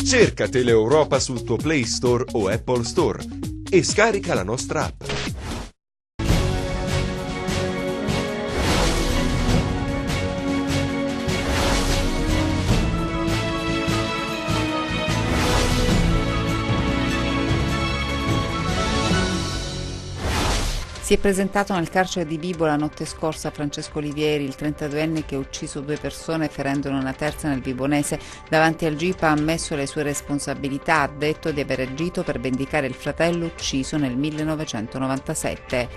Cerca Teleeuropa sul tuo Play Store o Apple Store e scarica la nostra app. Si è presentato nel carcere di Vibo la notte scorsa Francesco Olivieri, il 32enne che ha ucciso 2 persone ferendone una terza nel Vibonese. Davanti al GIP ha ammesso le sue responsabilità, ha detto di aver agito per vendicare il fratello ucciso nel 1997.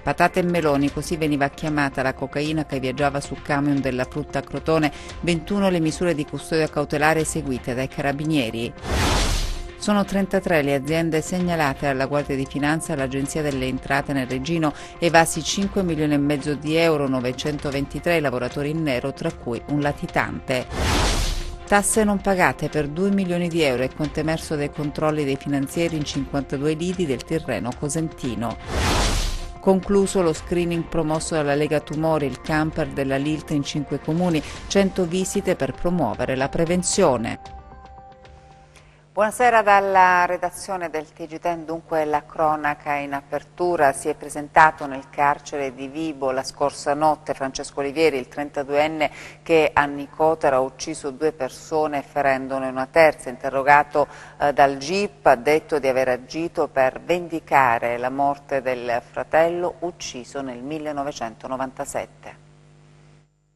Patate e meloni, così veniva chiamata la cocaina che viaggiava sul camion della frutta a Crotone. 21 le misure di custodia cautelare eseguite dai carabinieri. Sono 33 le aziende segnalate alla Guardia di Finanza e all'Agenzia delle Entrate nel Regino, evasi 5,5 milioni di euro, 923 lavoratori in nero, tra cui un latitante. Tasse non pagate per 2 milioni di euro, è quanto emerso dai controlli dei finanzieri in 52 lidi del Tirreno cosentino. Concluso lo screening promosso dalla Lega Tumori, il camper della Lilt in 5 comuni, 100 visite per promuovere la prevenzione. Buonasera dalla redazione del TG10, dunque la cronaca in apertura. Si è presentato nel carcere di Vibo la scorsa notte Francesco Olivieri, il 32enne che a Nicotera ha ucciso 2 persone ferendone una terza. Interrogato dal GIP ha detto di aver agito per vendicare la morte del fratello ucciso nel 1997.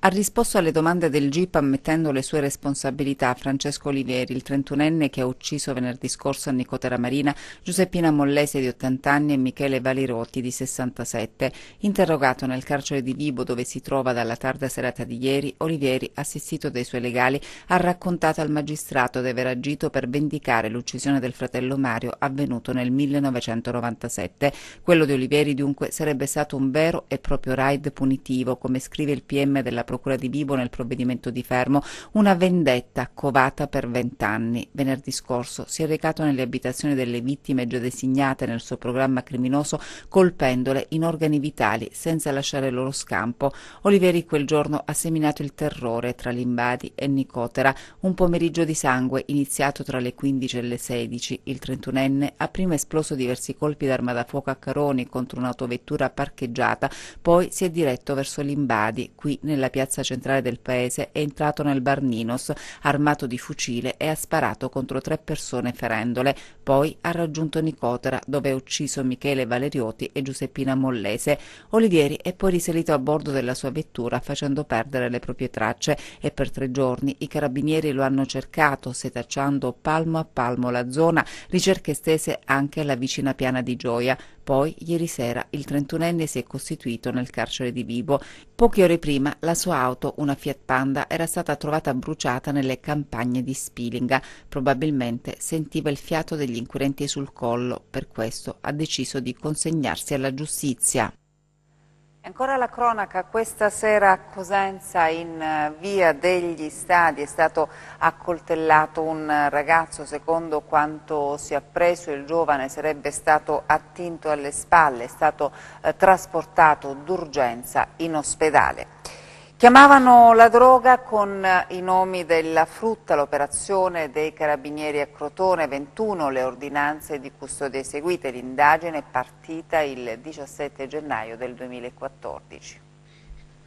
Ha risposto alle domande del GIP ammettendo le sue responsabilità. Francesco Olivieri, il 31enne che ha ucciso venerdì scorso a Nicotera Marina Giuseppina Mollese di 80 anni e Michele Valiroti di 67. Interrogato nel carcere di Vibo dove si trova dalla tarda serata di ieri, Olivieri, assistito dai suoi legali, ha raccontato al magistrato di aver agito per vendicare l'uccisione del fratello Mario avvenuto nel 1997. Quello di Olivieri dunque sarebbe stato un vero e proprio raid punitivo, come scrive il PM della Procura di Vibo nel provvedimento di fermo, una vendetta covata per 20 anni. Venerdì scorso si è recato nelle abitazioni delle vittime già designate nel suo programma criminoso, colpendole in organi vitali senza lasciare loro scampo. Olivieri quel giorno ha seminato il terrore tra Limbadi e Nicotera. Un pomeriggio di sangue iniziato tra le 15 e le 16. Il 31enne ha prima esploso diversi colpi d'arma da fuoco a Caroni contro un'autovettura parcheggiata, poi si è diretto verso Limbadi. Qui nella piazza centrale del paese è entrato nel bar Ninos armato di fucile e ha sparato contro 3 persone ferendole. Poi ha raggiunto Nicotera dove ha ucciso Michele Valerioti e Giuseppina Mollese. Olivieri è poi risalito a bordo della sua vettura facendo perdere le proprie tracce e per 3 giorni i carabinieri lo hanno cercato setacciando palmo a palmo la zona, ricerche estese anche alla vicina piana di Gioia. Poi, ieri sera, il 31enne si è costituito nel carcere di Vibo. Poche ore prima, la sua auto, una Fiat Panda, era stata trovata bruciata nelle campagne di Spilinga. Probabilmente sentiva il fiato degli inquirenti sul collo, per questo ha deciso di consegnarsi alla giustizia. Ancora la cronaca, questa sera a Cosenza in via degli Stadi è stato accoltellato un ragazzo. Secondo quanto si è appreso il giovane sarebbe stato attinto alle spalle, è stato trasportato d'urgenza in ospedale. Chiamavano la droga con i nomi della frutta, l'operazione dei carabinieri a Crotone, 21 le ordinanze di custodia eseguite, l'indagine è partita il 17 gennaio del 2014.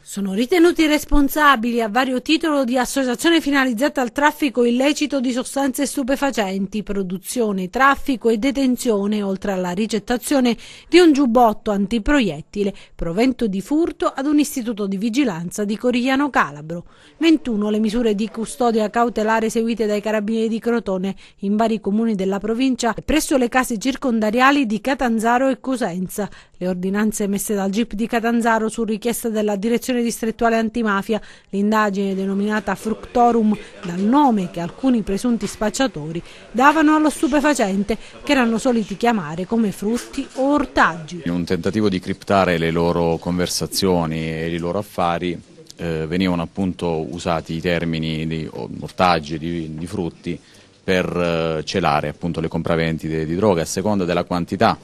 Sono ritenuti responsabili a vario titolo di associazione finalizzata al traffico illecito di sostanze stupefacenti, produzione, traffico e detenzione, oltre alla ricettazione di un giubbotto antiproiettile, provento di furto ad un istituto di vigilanza di Corigliano Calabro. 21 le misure di custodia cautelare eseguite dai carabinieri di Crotone in vari comuni della provincia e presso le case circondariali di Catanzaro e Cosenza. Le ordinanze emesse dal GIP di Catanzaro su richiesta della direzione distrettuale antimafia, l'indagine denominata Fructorum dal nome che alcuni presunti spacciatori davano allo stupefacente che erano soliti chiamare come frutti o ortaggi. In un tentativo di criptare le loro conversazioni e i loro affari venivano appunto usati i termini di ortaggi, di frutti per celare appunto le compravendite di droga a seconda della quantità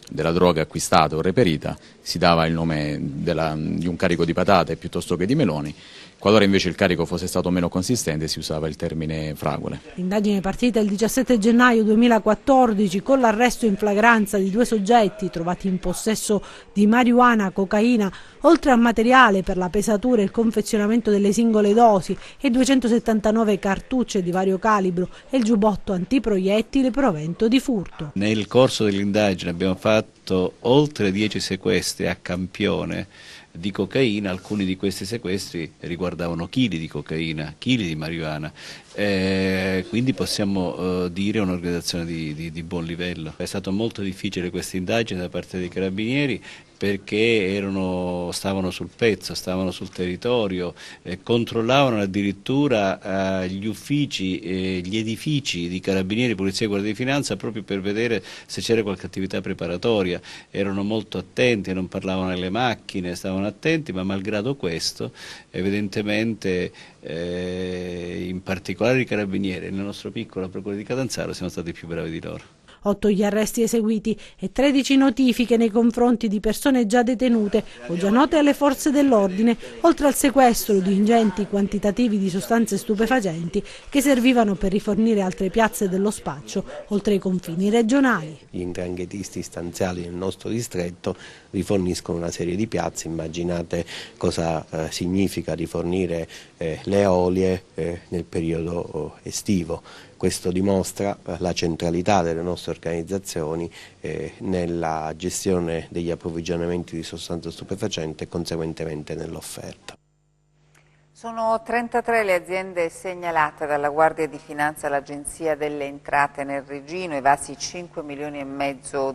della droga acquistata o reperita. Si dava il nome di un carico di patate piuttosto che di meloni. Qualora invece il carico fosse stato meno consistente si usava il termine fragole. L'indagine è partita il 17 gennaio 2014 con l'arresto in flagranza di 2 soggetti trovati in possesso di marijuana, cocaina, oltre a materiale per la pesatura e il confezionamento delle singole dosi e 279 cartucce di vario calibro e il giubbotto antiproiettile provento di furto. Nel corso dell'indagine abbiamo fatto oltre 10 sequestri a campione di cocaina, alcuni di questi sequestri riguardavano chili di cocaina, chili di marijuana, quindi possiamo dire un'organizzazione di buon livello. È stato molto difficile questa indagine da parte dei carabinieri perché stavano sul pezzo, stavano sul territorio, controllavano addirittura gli uffici, gli edifici di carabinieri, polizia e guardia di finanza proprio per vedere se c'era qualche attività preparatoria. Erano molto attenti, non parlavano nelle macchine, stavano attenti, ma malgrado questo evidentemente in particolare i carabinieri nella nostra piccola procura di Catanzaro siamo stati più bravi di loro. 8 gli arresti eseguiti e 13 notifiche nei confronti di persone già detenute o già note alle forze dell'ordine, oltre al sequestro di ingenti quantitativi di sostanze stupefacenti che servivano per rifornire altre piazze dello spaccio oltre i confini regionali. Gli 'ndranghetisti stanziali nel nostro distretto riforniscono una serie di piazze, immaginate cosa significa rifornire le olie nel periodo estivo. Questo dimostra la centralità delle nostre organizzazioni nella gestione degli approvvigionamenti di sostanze stupefacenti e conseguentemente nell'offerta. Sono 33 le aziende segnalate dalla Guardia di Finanza all'Agenzia delle Entrate nel Regino, evasi 5,5 milioni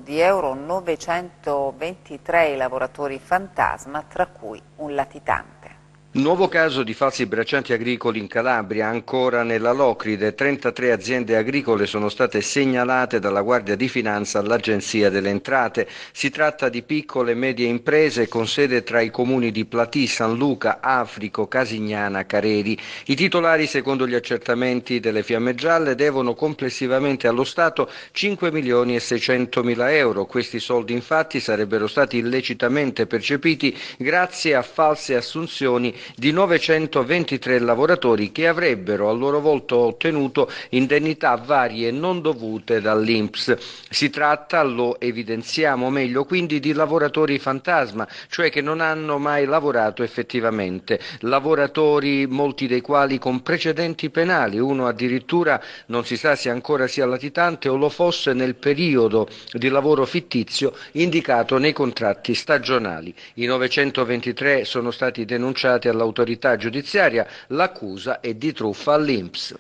di euro, 923 i lavoratori fantasma, tra cui un latitante. Nuovo caso di falsi braccianti agricoli in Calabria, ancora nella Locride. 33 aziende agricole sono state segnalate dalla Guardia di Finanza all'Agenzia delle Entrate. Si tratta di piccole e medie imprese con sede tra i comuni di Platì, San Luca, Africo, Casignana, Careri. I titolari, secondo gli accertamenti delle Fiamme Gialle, devono complessivamente allo Stato 5.600.000 euro. Questi soldi infatti sarebbero stati illecitamente percepiti grazie a false assunzioni di 923 lavoratori che avrebbero a loro volta ottenuto indennità varie non dovute dall'INPS. Si tratta, lo evidenziamo meglio, quindi di lavoratori fantasma, cioè che non hanno mai lavorato effettivamente, lavoratori molti dei quali con precedenti penali, uno addirittura non si sa se ancora sia latitante o lo fosse nel periodo di lavoro fittizio indicato nei contratti stagionali. I 923 sono stati denunciati all'autorità giudiziaria, l'accusa è di truffa all'INPS.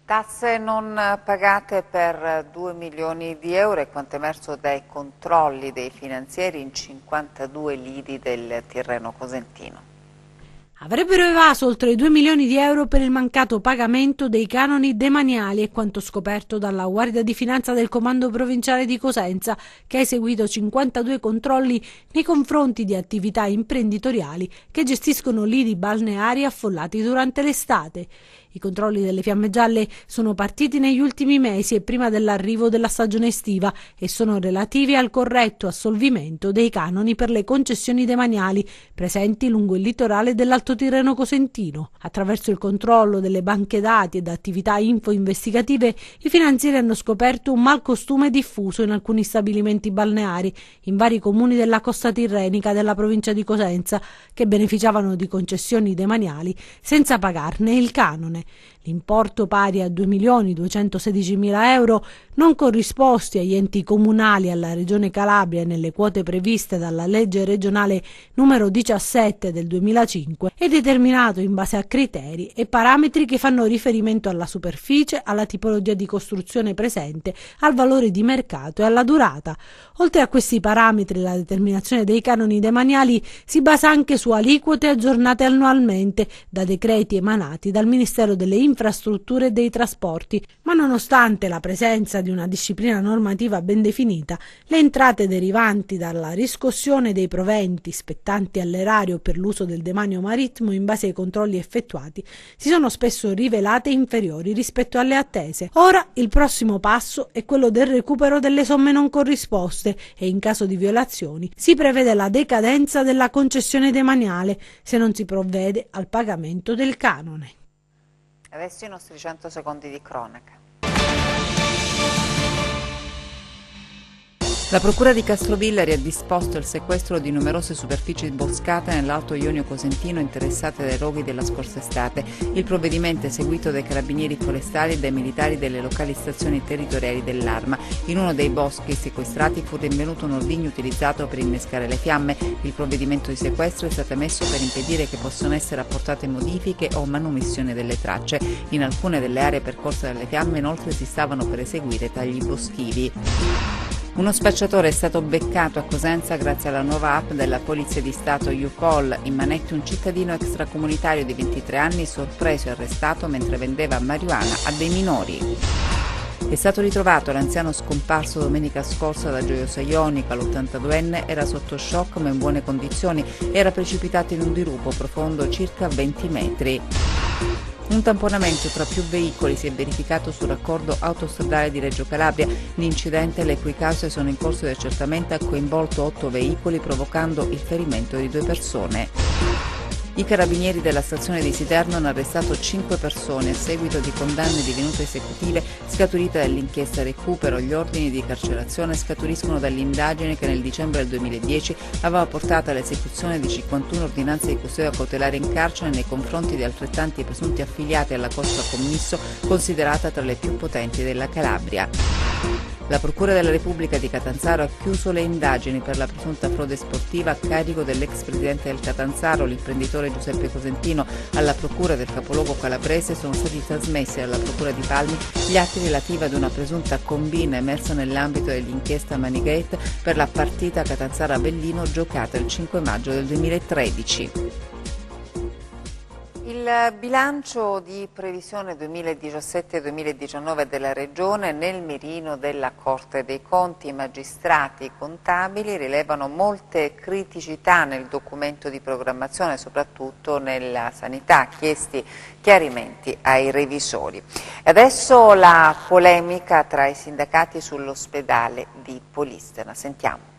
Tasse non pagate per 2 milioni di euro è quanto emerso dai controlli dei finanzieri in 52 lidi del Tirreno Cosentino. Avrebbero evaso oltre 2 milioni di euro per il mancato pagamento dei canoni demaniali, è quanto scoperto dalla Guardia di Finanza del Comando Provinciale di Cosenza, che ha eseguito 52 controlli nei confronti di attività imprenditoriali che gestiscono lidi balneari affollati durante l'estate. I controlli delle Fiamme Gialle sono partiti negli ultimi mesi e prima dell'arrivo della stagione estiva e sono relativi al corretto assolvimento dei canoni per le concessioni demaniali presenti lungo il litorale dell'Alto Tirreno Cosentino. Attraverso il controllo delle banche dati ed attività info-investigative, i finanzieri hanno scoperto un malcostume diffuso in alcuni stabilimenti balneari in vari comuni della costa tirrenica della provincia di Cosenza che beneficiavano di concessioni demaniali senza pagarne il canone. L'importo pari a 2.216.000 euro non corrisposti agli enti comunali e alla Regione Calabria nelle quote previste dalla legge regionale numero 17 del 2005 è determinato in base a criteri e parametri che fanno riferimento alla superficie, alla tipologia di costruzione presente, al valore di mercato e alla durata. Oltre a questi parametri, la determinazione dei canoni demaniali si basa anche su aliquote aggiornate annualmente da decreti emanati dal Ministero delle infrastrutture e dei trasporti, ma nonostante la presenza di una disciplina normativa ben definita, le entrate derivanti dalla riscossione dei proventi spettanti all'erario per l'uso del demanio marittimo in base ai controlli effettuati si sono spesso rivelate inferiori rispetto alle attese. Ora il prossimo passo è quello del recupero delle somme non corrisposte e in caso di violazioni si prevede la decadenza della concessione demaniale se non si provvede al pagamento del canone. Adesso i nostri 100 secondi di cronaca. La Procura di Castrovillari ha disposto il sequestro di numerose superfici boscate nell'Alto Ionio Cosentino interessate dai roghi della scorsa estate. Il provvedimento è seguito dai carabinieri forestali e dai militari delle locali stazioni territoriali dell'Arma. In uno dei boschi sequestrati fu rinvenuto un ordigno utilizzato per innescare le fiamme. Il provvedimento di sequestro è stato emesso per impedire che possano essere apportate modifiche o manomissione delle tracce. In alcune delle aree percorse dalle fiamme inoltre si stavano per eseguire tagli boschivi. Uno spacciatore è stato beccato a Cosenza grazie alla nuova app della Polizia di Stato YouPol. In manette un cittadino extracomunitario di 23 anni sorpreso e arrestato mentre vendeva marijuana a dei minori. È stato ritrovato l'anziano scomparso domenica scorsa da Gioiosa Ionica. L'82enne era sotto shock ma in buone condizioni. Era precipitato in un dirupo profondo circa 20 metri. Un tamponamento tra più veicoli si è verificato sul raccordo autostradale di Reggio Calabria. L'incidente, le cui cause sono in corso di accertamento, ha coinvolto 8 veicoli provocando il ferimento di 2 persone. I carabinieri della stazione di Siderno hanno arrestato 5 persone a seguito di condanne divenute esecutive scaturite dall'inchiesta Recupero. Gli ordini di carcerazione scaturiscono dall'indagine che nel dicembre del 2010 aveva portato all'esecuzione di 51 ordinanze di custodia cautelare in carcere nei confronti di altrettanti presunti affiliati alla Cosca Commisso, considerata tra le più potenti della Calabria. La Procura della Repubblica di Catanzaro ha chiuso le indagini per la presunta frode sportiva a carico dell'ex presidente del Catanzaro, l'imprenditore Giuseppe Cosentino. Alla Procura del capoluogo calabrese sono stati trasmessi dalla Procura di Palmi gli atti relativi ad una presunta combina emersa nell'ambito dell'inchiesta Manigate per la partita Catanzaro-Avellino giocata il 5 maggio del 2013. Il bilancio di previsione 2017-2019 della Regione nel mirino della Corte dei Conti. I magistrati contabili rilevano molte criticità nel documento di programmazione, soprattutto nella sanità, chiesti chiarimenti ai revisori. Adesso la polemica tra i sindacati sull'ospedale di Polistena. Sentiamo.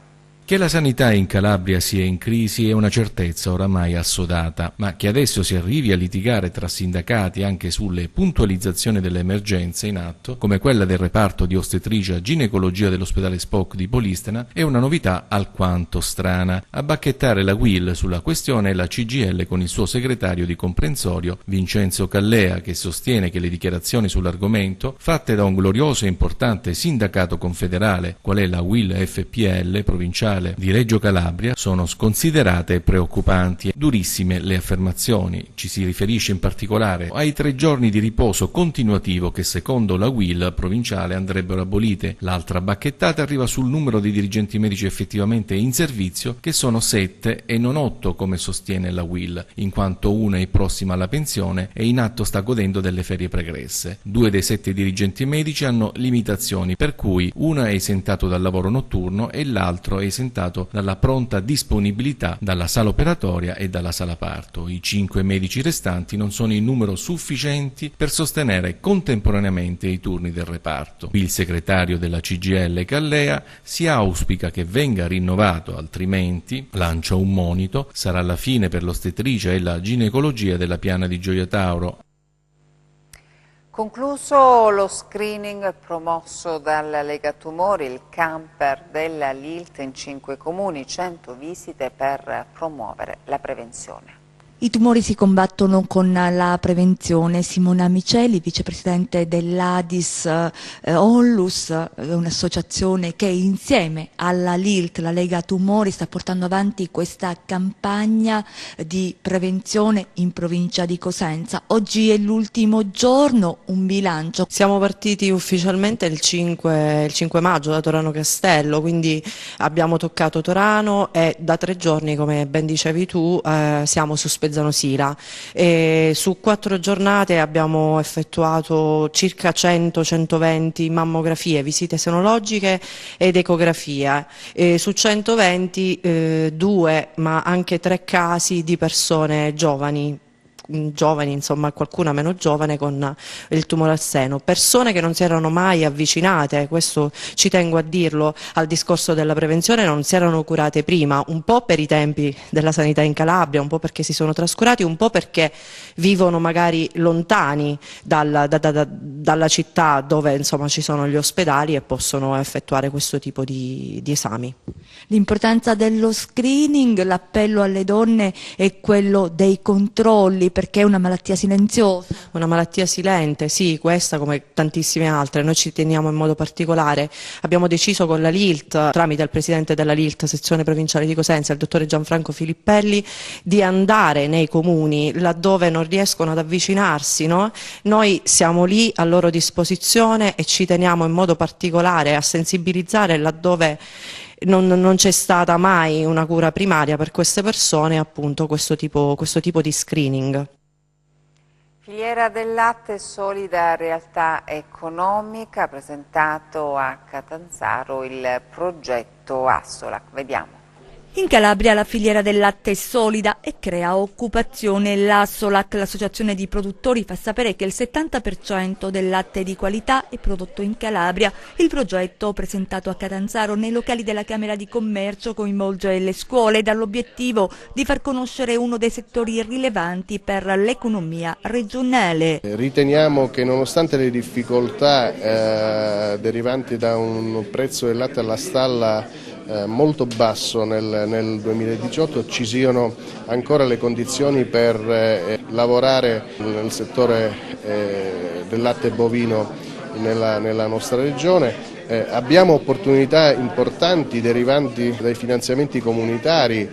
Che la sanità in Calabria sia in crisi è una certezza oramai assodata, ma che adesso si arrivi a litigare tra sindacati anche sulle puntualizzazioni delle emergenze in atto, come quella del reparto di ostetricia ginecologia dell'ospedale Spock di Polistena, è una novità alquanto strana. A bacchettare la UIL sulla questione è la CGIL con il suo segretario di comprensorio, Vincenzo Callea, che sostiene che le dichiarazioni sull'argomento, fatte da un glorioso e importante sindacato confederale, qual è la UIL FPL provinciale di Reggio Calabria, sono sconsiderate e preoccupanti. Durissime le affermazioni. Ci si riferisce in particolare ai 3 giorni di riposo continuativo che secondo la UIL provinciale andrebbero abolite. L'altra bacchettata arriva sul numero di dirigenti medici effettivamente in servizio, che sono 7 e non 8 come sostiene la UIL, in quanto una è prossima alla pensione e in atto sta godendo delle ferie pregresse. 2 dei 7 dirigenti medici hanno limitazioni, per cui una è esentato dal lavoro notturno e l'altro è esentato dalla pronta disponibilità dalla sala operatoria e dalla sala parto. I 5 medici restanti non sono in numero sufficienti per sostenere contemporaneamente i turni del reparto. Il segretario della CGIL Callea si auspica che venga rinnovato, altrimenti, lancia un monito, sarà la fine per l'ostetricia e la ginecologia della piana di Gioia Tauro. Concluso lo screening promosso dalla Lega Tumori, il camper della LILT in 5 comuni, 100 visite per promuovere la prevenzione. I tumori si combattono con la prevenzione. Simona Miceli, vicepresidente dell'Adis Onlus, un'associazione che insieme alla LILT, la Lega Tumori, sta portando avanti questa campagna di prevenzione in provincia di Cosenza. Oggi è l'ultimo giorno, un bilancio. Siamo partiti ufficialmente il 5 maggio da Torano Castello, quindi abbiamo toccato Torano e da 3 giorni, come ben dicevi tu, siamo sospesi Spezzano Sila. Su 4 giornate abbiamo effettuato circa 100-120 mammografie, visite senologiche ed ecografie. Su 120 2 ma anche 3 casi di persone giovani, insomma qualcuna meno giovane con il tumore al seno, persone che non si erano mai avvicinate, questo ci tengo a dirlo, al discorso della prevenzione, non si erano curate prima, un po' per i tempi della sanità in Calabria, un po' perché si sono trascurati, un po' perché vivono magari lontani dalla città dove insomma ci sono gli ospedali e possono effettuare questo tipo di esami. L'importanza dello screening, l'appello alle donne è quello dei controlli, perché è una malattia silenziosa. Una malattia silente, sì, questa come tantissime altre. Noi ci teniamo in modo particolare. Abbiamo deciso con la LILT, tramite il presidente della LILT, sezione provinciale di Cosenza, il dottore Gianfranco Filippelli, di andare nei comuni laddove non riescono ad avvicinarsi, no? Noi siamo lì a loro disposizione e ci teniamo in modo particolare a sensibilizzare laddove non c'è stata mai una cura primaria per queste persone, appunto questo tipo di screening. Filiera del latte, solida realtà economica, ha presentato a Catanzaro il progetto Assolac. Vediamo. In Calabria la filiera del latte è solida e crea occupazione. L'Assolac, l'associazione di produttori, fa sapere che il 70% del latte di qualità è prodotto in Calabria. Il progetto, presentato a Catanzaro nei locali della Camera di Commercio, coinvolge le scuole dall'obiettivo di far conoscere uno dei settori rilevanti per l'economia regionale. Riteniamo che nonostante le difficoltà derivanti da un prezzo del latte alla stalla molto basso nel 2018 ci siano ancora le condizioni per lavorare nel settore del latte bovino nella nostra regione. Abbiamo opportunità importanti derivanti dai finanziamenti comunitari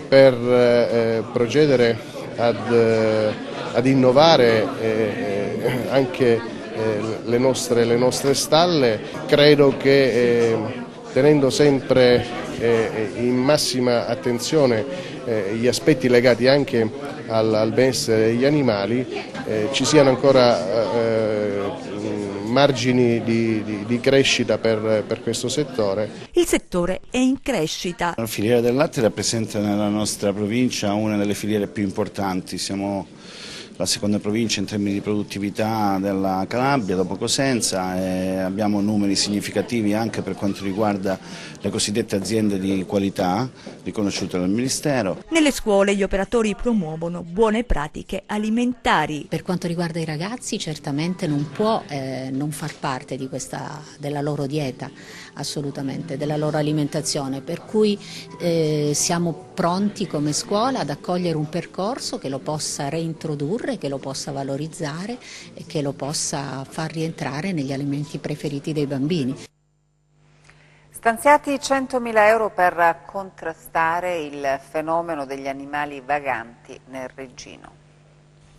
per procedere ad innovare anche le nostre stalle. Credo che tenendo sempre in massima attenzione gli aspetti legati anche al benessere degli animali, ci siano ancora margini di crescita per questo settore. Il settore è in crescita. La filiera del latte rappresenta nella nostra provincia una delle filiere più importanti. Siamo la seconda provincia in termini di produttività della Calabria dopo Cosenza e abbiamo numeri significativi anche per quanto riguarda le cosiddette aziende di qualità riconosciute dal Ministero. Nelle scuole gli operatori promuovono buone pratiche alimentari. Per quanto riguarda i ragazzi certamente non può non far parte della loro dieta, assolutamente, della loro alimentazione, per cui siamo pronti come scuola ad accogliere un percorso che lo possa reintrodurre, che lo possa valorizzare e che lo possa far rientrare negli alimenti preferiti dei bambini. Stanziati 100.000 euro per contrastare il fenomeno degli animali vaganti nel Reggino.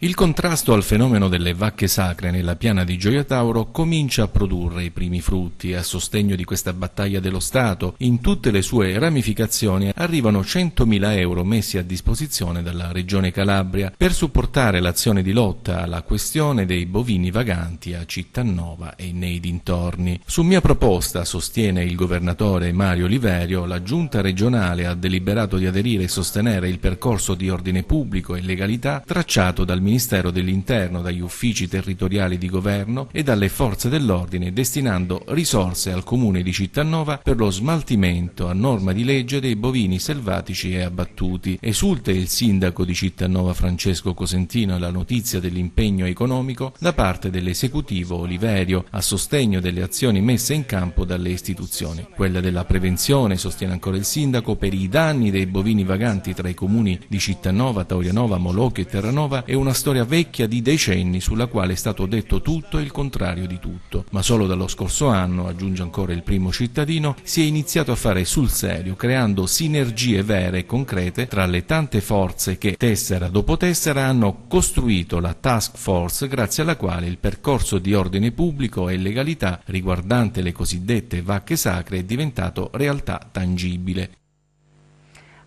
Il contrasto al fenomeno delle vacche sacre nella piana di Gioia Tauro comincia a produrre i primi frutti e a sostegno di questa battaglia dello Stato, in tutte le sue ramificazioni, arrivano 100.000 euro messi a disposizione dalla Regione Calabria per supportare l'azione di lotta alla questione dei bovini vaganti a Cittanova e nei dintorni. Su mia proposta, sostiene il governatore Mario Oliverio, la Giunta regionale ha deliberato di aderire e sostenere il percorso di ordine pubblico e legalità tracciato dal Ministero dell'Interno, dagli uffici territoriali di governo e dalle forze dell'ordine, destinando risorse al comune di Cittanova per lo smaltimento a norma di legge dei bovini selvatici e abbattuti. Esulta il sindaco di Cittanova Francesco Cosentino alla notizia dell'impegno economico da parte dell'esecutivo Oliverio a sostegno delle azioni messe in campo dalle istituzioni. Quella della prevenzione, sostiene ancora il sindaco, per i danni dei bovini vaganti tra i comuni di Cittanova, Taurianova, Molocchio e Terranova è una storia vecchia di decenni sulla quale è stato detto tutto e il contrario di tutto, ma solo dallo scorso anno, aggiunge ancora il primo cittadino, si è iniziato a fare sul serio, creando sinergie vere e concrete tra le tante forze che, tessera dopo tessera, hanno costruito la task force grazie alla quale il percorso di ordine pubblico e legalità riguardante le cosiddette vacche sacre è diventato realtà tangibile.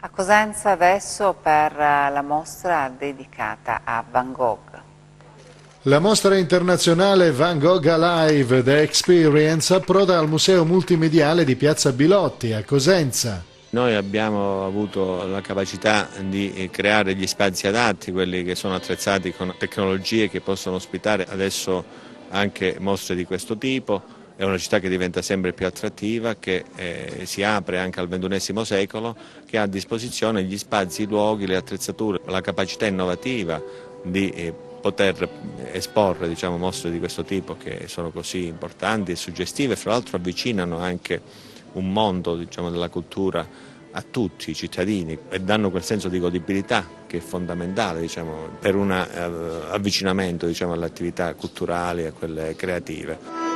A Cosenza adesso per la mostra dedicata a Van Gogh. La mostra internazionale Van Gogh Alive The Experience approda al Museo Multimediale di Piazza Bilotti a Cosenza. Noi abbiamo avuto la capacità di creare gli spazi adatti, quelli che sono attrezzati con tecnologie che possono ospitare adesso anche mostre di questo tipo. È una città che diventa sempre più attrattiva, che si apre anche al XXI secolo, che ha a disposizione gli spazi, i luoghi, le attrezzature, la capacità innovativa di poter esporre mostre di questo tipo che sono così importanti e suggestive, fra l'altro avvicinano anche un mondo della cultura a tutti i cittadini e danno quel senso di godibilità che è fondamentale per un avvicinamento alle attività culturali e a quelle creative.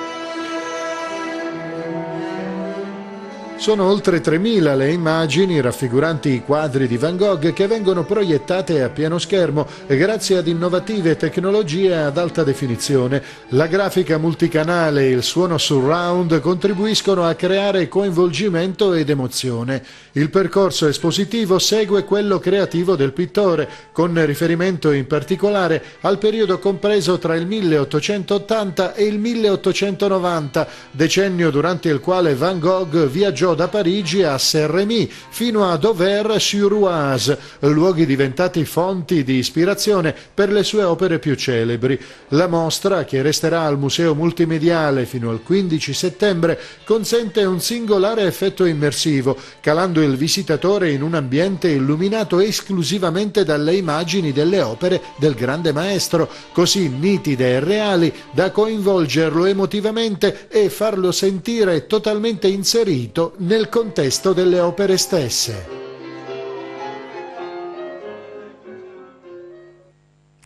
Sono oltre 3.000 le immagini raffiguranti i quadri di Van Gogh che vengono proiettate a pieno schermo grazie ad innovative tecnologie ad alta definizione. La grafica multicanale e il suono surround contribuiscono a creare coinvolgimento ed emozione. Il percorso espositivo segue quello creativo del pittore, con riferimento in particolare al periodo compreso tra il 1880 e il 1890, decennio durante il quale Van Gogh viaggiò da Parigi a Saint-Rémy fino ad Auvers-sur-Oise, luoghi diventati fonti di ispirazione per le sue opere più celebri. La mostra, che resterà al Museo Multimediale fino al 15 settembre, consente un singolare effetto immersivo, calando il visitatore in un ambiente illuminato esclusivamente dalle immagini delle opere del grande maestro, così nitide e reali da coinvolgerlo emotivamente e farlo sentire totalmente inserito nel contesto delle opere stesse.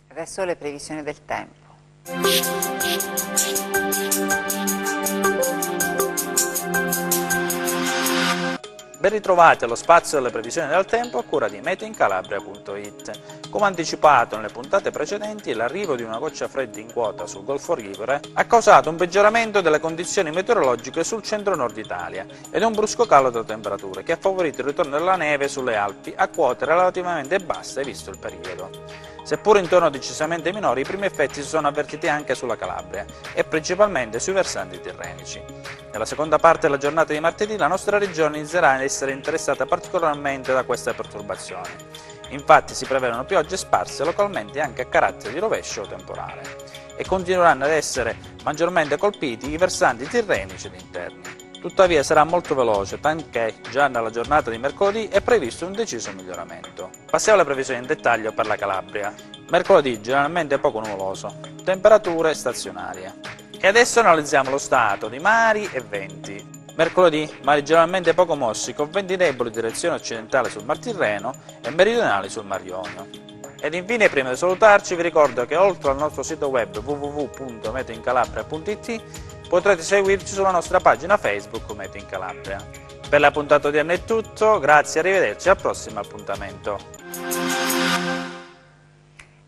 Adesso le previsioni del tempo. Ben ritrovati allo spazio delle previsioni del tempo a cura di meteoincalabria.it. Come anticipato nelle puntate precedenti, l'arrivo di una goccia fredda in quota sul Golfo Ligure ha causato un peggioramento delle condizioni meteorologiche sul centro-nord Italia ed un brusco calo delle temperature che ha favorito il ritorno della neve sulle Alpi a quote relativamente basse visto il periodo. Seppur in tono decisamente minori, i primi effetti si sono avvertiti anche sulla Calabria e principalmente sui versanti tirrenici. Nella seconda parte della giornata di martedì la nostra regione inizierà ad essere interessata particolarmente da queste perturbazioni. Infatti si prevedono piogge sparse localmente anche a carattere di rovescio o temporale e continueranno ad essere maggiormente colpiti i versanti tirrenici ed interni. Tuttavia sarà molto veloce, tanché già nella giornata di mercoledì è previsto un deciso miglioramento. Passiamo alle previsioni in dettaglio per la Calabria. Mercoledì generalmente poco nuvoloso, temperature stazionarie. E adesso analizziamo lo stato di mari e venti. Mercoledì mari generalmente poco mossi con venti deboli in direzione occidentale sul Mar Tirreno e meridionali sul Mar Ionio. Ed infine, prima di salutarci, vi ricordo che oltre al nostro sito web www.meteoincalabria.it potrete seguirci sulla nostra pagina Facebook Meteo in Calabria. Per la puntata odierna è tutto, grazie, arrivederci, al prossimo appuntamento.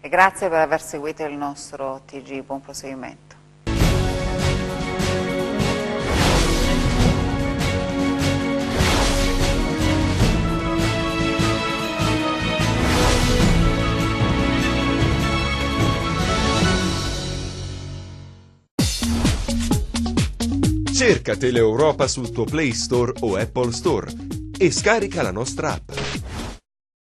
E grazie per aver seguito il nostro TG, buon proseguimento. Cerca Teleeuropa sul tuo Play Store o Apple Store e scarica la nostra app.